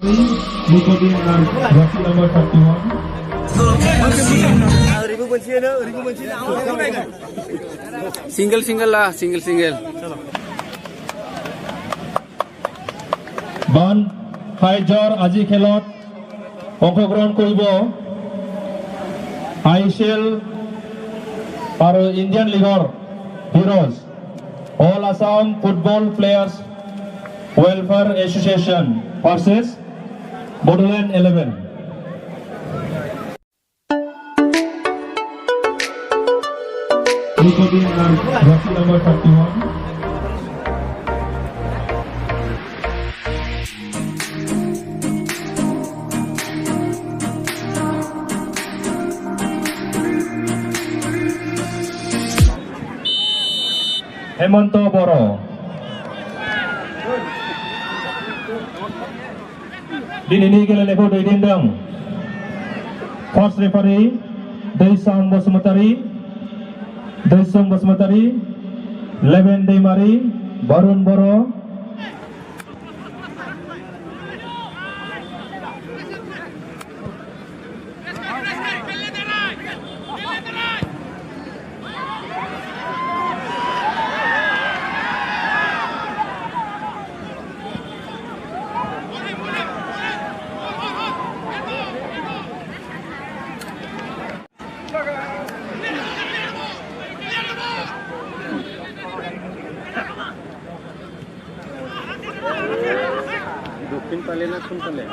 Mengikuti dengan jersey nomor 31. single lah, single. বান ফাইজৰ আজি খেলত অংশগ্ৰহণ কৰিব আইএছএল আৰু ইণ্ডিয়ান লিগৰ heroes all Assam football players welfare association versus Bodoland 11। Mengikuti dengan jersey nomor 31. Hemanta Boro दिनैनि गेलेनायखौ दैदेनदों फार्स्ट रेफारि दैसां बसुमतारी लेबेन दैमारि बारुन बर' দক্ষিণ পালে না কোন পালে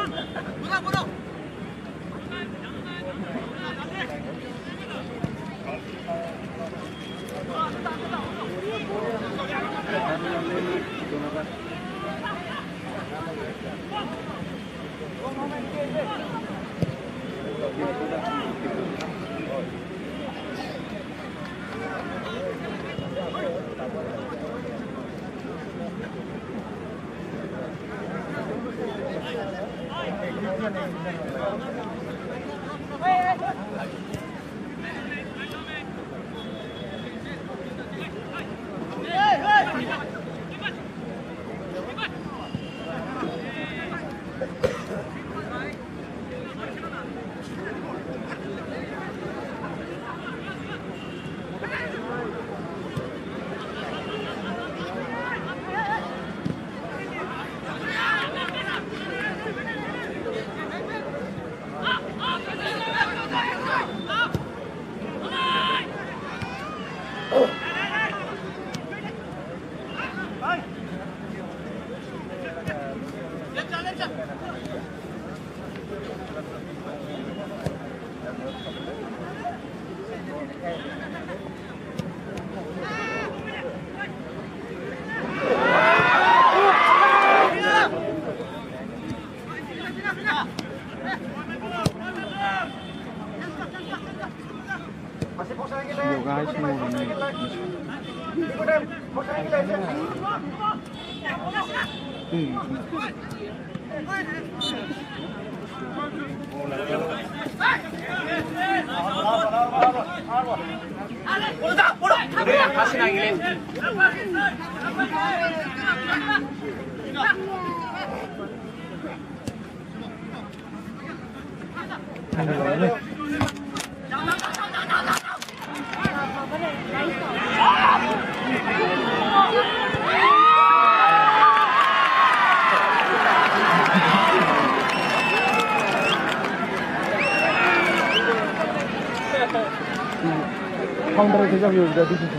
카운터를 대장이 여기다 드시죠.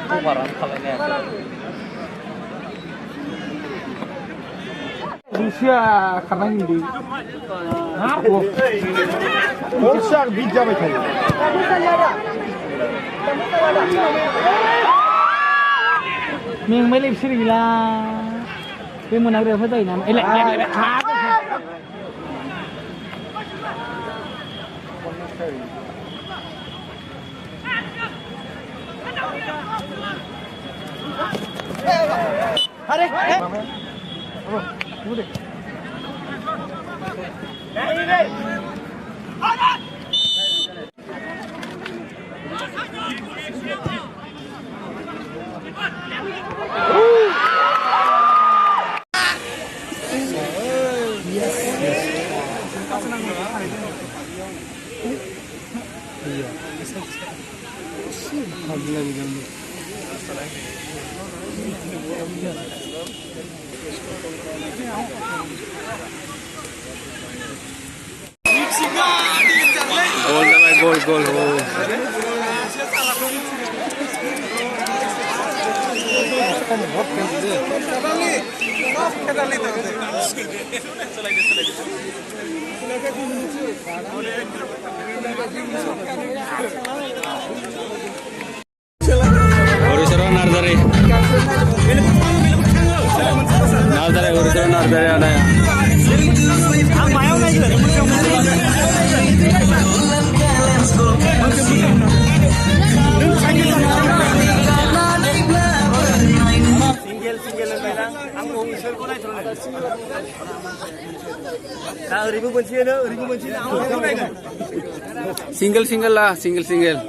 또 바람 탈래네 루시아 가랑인데 벌써 비자베 타요 mình mới live stream là cái món ăn được phải tới nè ấy lại अरे गोल भाई गोल गोल हो Narzary Narzary ada ya. Single single lah, single single.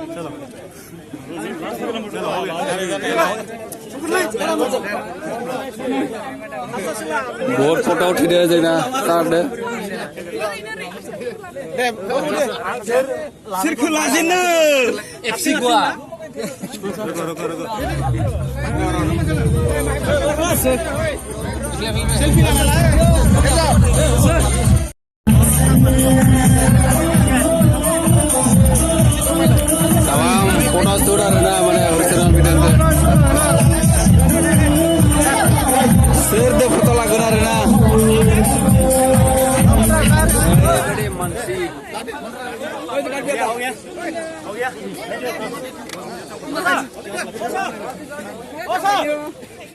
Buat foto udah aja na, start deh. Sirkulasi nih. FC gua. Selfie Tawang foto sudah ada mana original video tu. Share deh foto lagu na. Jadi mansi. Oh ya.